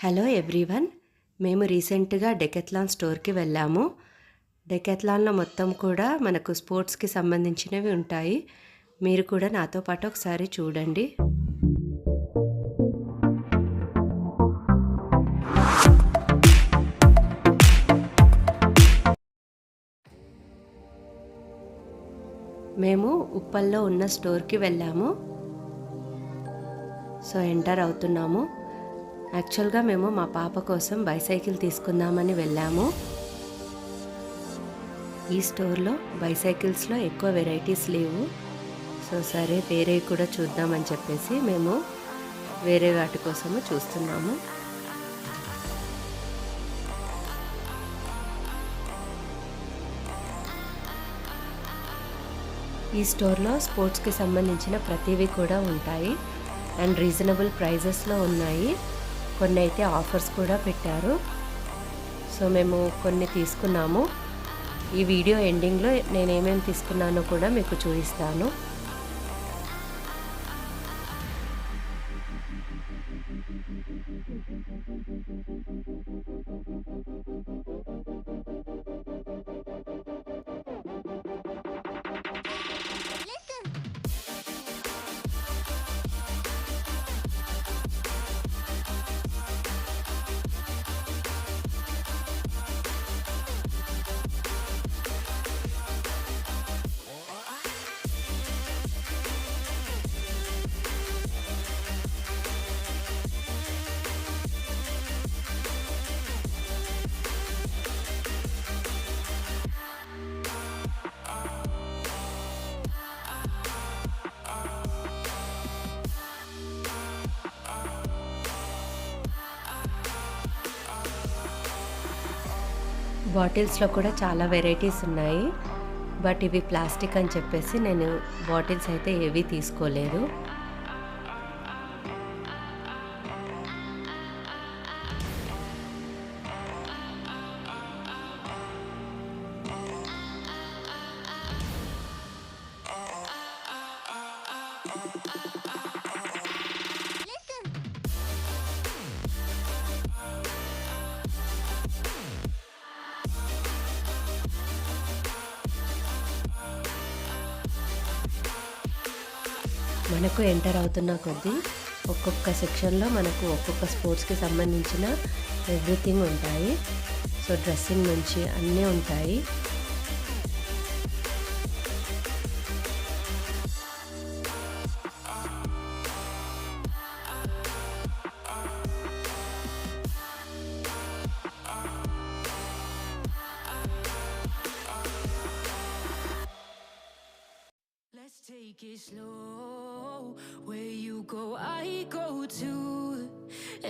Hello everyone, మేము రీసెంట్గా Decathlon స్టోర్కి వెళ్ళాము. డెకాథ్లాన్లో మొత్తం కూడా మనకు స్పోర్ట్స్కి సంబంధించినవి ఉంటాయి. మీరు కూడా నాతో పాటు ఒకసారి చూడండి. మేము ఉప్పల్లో ఉన్న స్టోర్కి వెళ్ళాము. సో ఎంటర్ అవుతున్నాము. యాక్చువల్గా మేము మా పాప కోసం బైసైకిల్ తీసుకుందామని వెళ్ళాము. ఈ స్టోర్లో బైసైకిల్స్లో ఎక్కువ వెరైటీస్ లేవు. సో సరే వేరే కూడా చూద్దామని చెప్పేసి మేము వేరే వాటి కోసము చూస్తున్నాము. ఈ స్టోర్లో స్పోర్ట్స్కి సంబంధించిన ప్రతివి కూడా ఉంటాయి అండ్ రీజనబుల్ ప్రైజెస్లో ఉన్నాయి. కొన్ని అయితే ఆఫర్స్ కూడా పెట్టారు. సో మేము కొన్ని తీసుకున్నాము. ఈ వీడియో ఎండింగ్లో నేను ఏమేమి తీసుకున్నానో కూడా మీకు చూపిస్తాను. బాటిల్స్లో కూడా చాలా వెరైటీస్ ఉన్నాయి. బట్ ఇవి ప్లాస్టిక్ అని చెప్పేసి నేను బాటిల్స్ అయితే ఏవి తీసుకోలేదు. మనకు ఎంటర్ అవుతున్న కొద్దీ ఒక్కొక్క సెక్షన్లో మనకు ఒక్కొక్క స్పోర్ట్స్కి సంబంధించిన ఎవ్రీథింగ్ ఉంటాయి. సో డ్రెస్సింగ్ నుంచి అన్నీ ఉంటాయి. Take it slow, where you go I go too,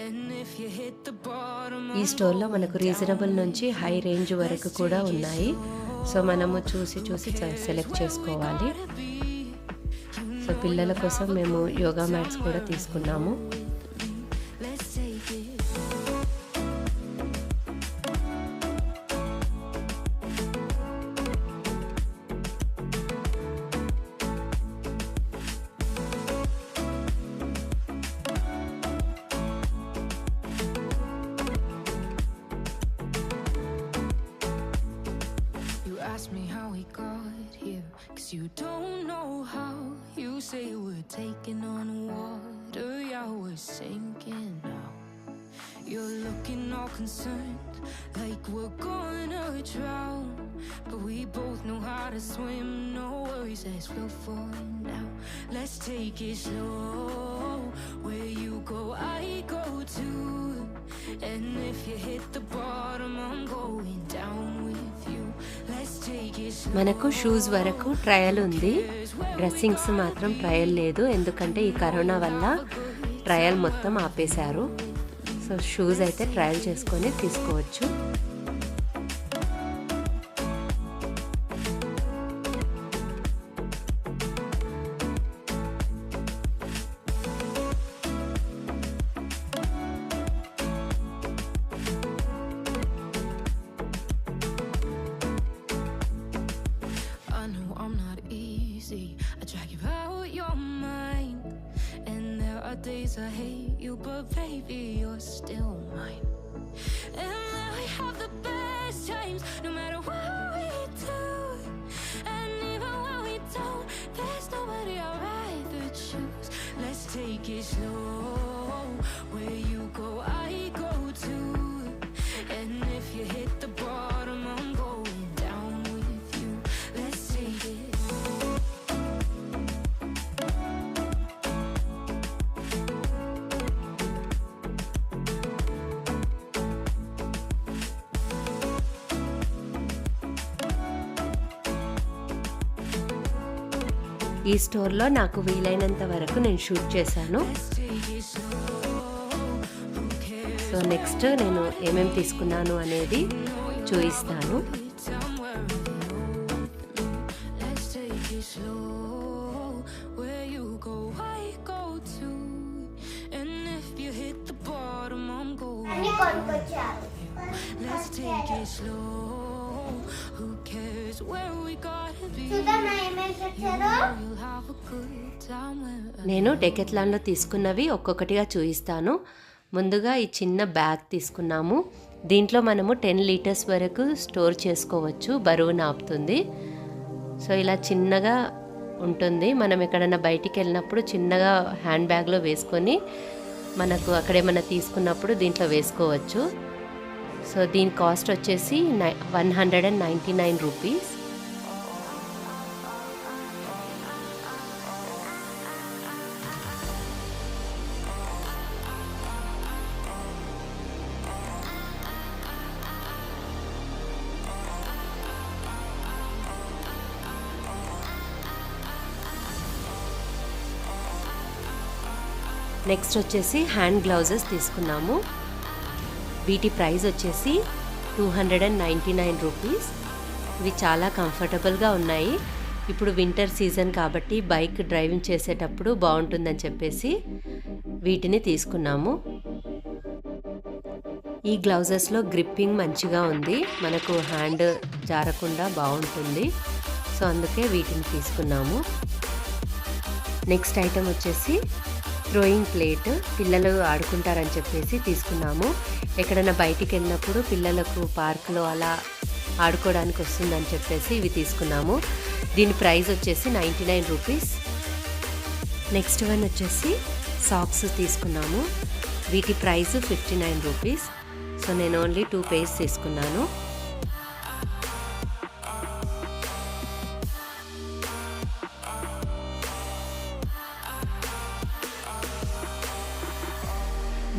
and if you hit the bottom. ఈ స్టోర్లో మనకు రీజనబుల్ నుంచి హై రేంజ్ వరకు కూడా ఉన్నాయి. సో మనము చూసి సెలెక్ట్ చేసుకోవాలి. సో పిల్లల కోసం మేము యోగా మ్యాట్స్ కూడా తీసుకున్నాము. Ask me how we got here, 'cause you don't know how. You say we're taking on water, yeah, we're sinking now. You're looking all concerned, like we're gonna drown, but we both know how to swim. No worries, let's flow for now. Let's take it slow, where you go I go too, and if you hit the bottom I'm going down with you. మనకు shoes వరకు trial ఉంది. Dressings మాత్రం trial లేదు, ఎందుకంటే ఈ corona వల్ల trial మొత్తం ఆపేశారు. సో షూస్ అయితే ట్రయల్ చేసుకొని తీసుకోవచ్చు. I drag you out your mind, and there are days days I hate you, but baby, you're still mine. And now we have the best times, no matter what we do. And even when we don't, there's nobody I'd rather choose. Let's take it slow. Where you go, I go too. And if you hit the bottom, I'm going down with you. Let's take it. ఈ స్టోర్లో నాకు వీలైనంత వరకు నేను shoot చేశాను. So next నేను ఏమేమి తీసుకున్నాను అనేది చూపిస్తాను. నేను డెకెట్లాన్లో తీసుకున్నవి ఒక్కొక్కటిగా చూపిస్తాను. ముందుగా ఈ చిన్న బ్యాగ్ తీసుకున్నాము. దీంట్లో మనము 10 లీటర్స్ వరకు స్టోర్ చేసుకోవచ్చు, బరువు నాపుతుంది. సో ఇలా చిన్నగా ఉంటుంది. మనం ఎక్కడైనా బయటికి వెళ్ళినప్పుడు చిన్నగా హ్యాండ్ బ్యాగ్లో వేసుకొని మనకు అక్కడేమన్నా తీసుకున్నప్పుడు దీంట్లో వేసుకోవచ్చు. సో దీని కాస్ట్ వచ్చేసి 199 రూపీస్. నెక్స్ట్ వచ్చేసి హ్యాండ్ గ్లౌజెస్ తీసుకున్నాము. వీటి ప్రైస్ వచ్చేసి 299 రూపీస్. ఇవి చాలా కంఫర్టబుల్గా ఉన్నాయి. ఇప్పుడు వింటర్ సీజన్ కాబట్టి బైక్ డ్రైవింగ్ చేసేటప్పుడు బాగుంటుందని చెప్పేసి వీటిని తీసుకున్నాము. ఈ గ్లౌజెస్లో గ్రిప్పింగ్ మంచిగా ఉంది, మనకు హ్యాండ్ జారకుండా బాగుంటుంది. సో అందుకే వీటిని తీసుకున్నాము. నెక్స్ట్ ఐటెం వచ్చేసి థ్రోయింగ్ ప్లేట్. పిల్లలు ఆడుకుంటారని చెప్పేసి తీసుకున్నాము. ఎక్కడైనా బయటికి వెళ్ళినప్పుడు పిల్లలకు పార్కులో అలా ఆడుకోవడానికి వస్తుందని చెప్పేసి ఇవి తీసుకున్నాము. దీని ప్రైస్ వచ్చేసి 99 రూపీస్. నెక్స్ట్ వన్ వచ్చేసి సాక్స్ తీసుకున్నాము. వీటి ప్రైస్ 59 రూపీస్. సో నేను ఓన్లీ 2 పేర్స్ తీసుకున్నాను.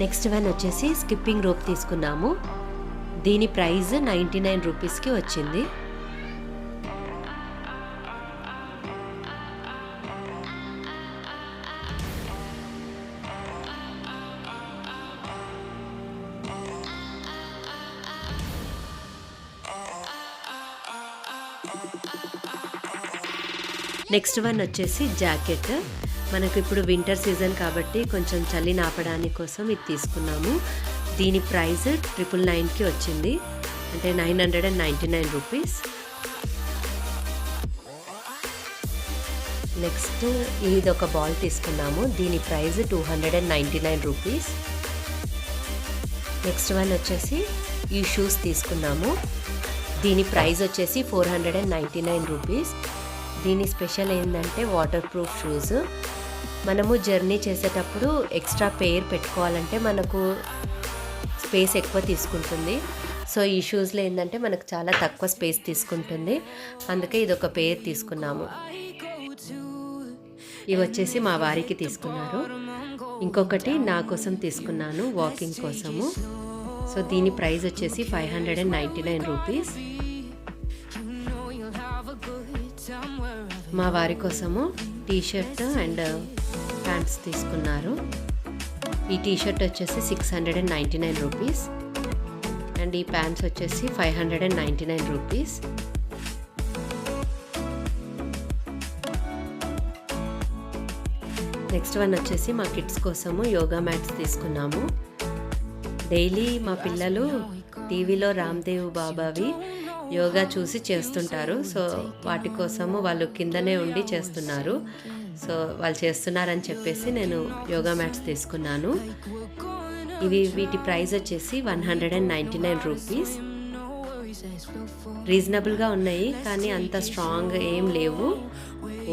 నెక్స్ట్ వన్ వచ్చేసి స్కిప్పింగ్ రోప్ తీసుకున్నాము. దీని ప్రైస్ 99 రూపీస్కి వచ్చింది. నెక్స్ట్ వన్ వచ్చేసి జాకెట్. మనకు ఇప్పుడు వింటర్ సీజన్ కాబట్టి కొంచెం చలి నాపడానికి కోసం ఇది తీసుకున్నాము. దీని ప్రైస్ 999కి వచ్చింది, అంటే 999 రూపీస్. నెక్స్ట్ ఇది ఒక బాల్ తీసుకున్నాము. దీని ప్రైస్ 299 రూపీస్. నెక్స్ట్ వన్ వచ్చేసి ఈ షూస్ తీసుకున్నాము. దీని ప్రైస్ వచ్చేసి 499 రూపీస్. దీని స్పెషల్ ఏంటంటే వాటర్ ప్రూఫ్ షూస్. మనము జర్నీ చేసేటప్పుడు ఎక్స్ట్రా పెయిర్ పెట్టుకోవాలంటే మనకు స్పేస్ ఎక్కువ తీసుకుంటుంది. సో ఈ షూస్లో ఏంటంటే మనకు చాలా తక్కువ స్పేస్ తీసుకుంటుంది, అందుకే ఇది ఒక పెయిర్ తీసుకున్నాము. ఇవి వచ్చేసి మా వారికి తీసుకున్నారు. ఇంకొకటి నా కోసం తీసుకున్నాను వాకింగ్ కోసము. సో దీని ప్రైస్ వచ్చేసి 599 రూపీస్. మా వారి కోసము టీషర్ట్ అండ్ ప్యాంట్స్ తీసుకున్నారు. ఈ టీషర్ట్ వచ్చేసి 699 రూపీస్ అండ్ ఈ ప్యాంట్స్ వచ్చేసి 599 రూపీస్. నెక్స్ట్ వన్ వచ్చేసి మా కిడ్స్ కోసము యోగా మ్యాట్స్ తీసుకున్నాము. డైలీ మా పిల్లలు టీవీలో రామ్దేవ్ బాబావి యోగా చూసి చేస్తుంటారు. సో వాటి కోసము వాళ్ళు కిందనే ఉండి చేస్తున్నారు. సో వాళ్ళు చేస్తున్నారని చెప్పేసి నేను యోగా మ్యాట్స్ తీసుకున్నాను. వీటి ప్రైస్ వచ్చేసి 199 రూపీస్. రీజనబుల్గా ఉన్నాయి, కానీ అంత స్ట్రాంగ్ ఏం లేవు.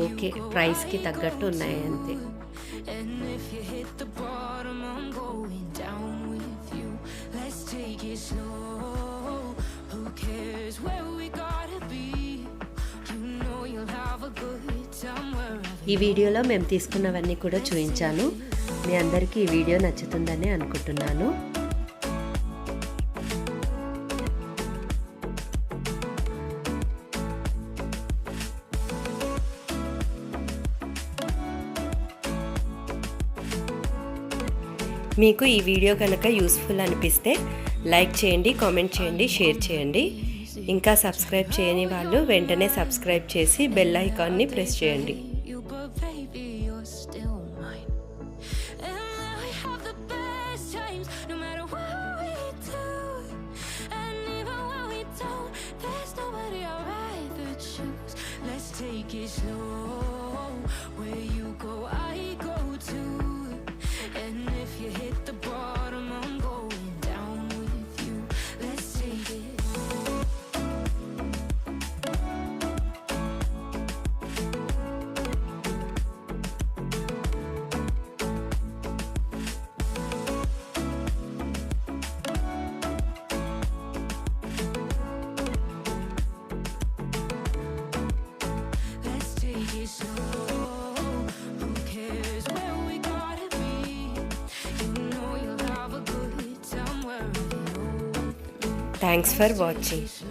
ఓకే, ప్రైస్కి తగ్గట్టు ఉన్నాయి అంతే. ఈ వీడియోలో మేము తీసుకున్నవన్నీ కూడా చూపించాను. మీ అందరికీ ఈ వీడియో నచ్చుతుందని అనుకుంటున్నాను. మీకు ఈ వీడియో కనుక యూస్ఫుల్ అనిపిస్తే లైక్ చేయండి, కామెంట్ చేయండి, షేర్ చేయండి. ఇంకా సబ్స్క్రైబ్ చేయని వాళ్ళు వెంటనే సబ్స్క్రైబ్ చేసి బెల్ ఐకాన్ని ప్రెస్ చేయండి. Thanks for watching.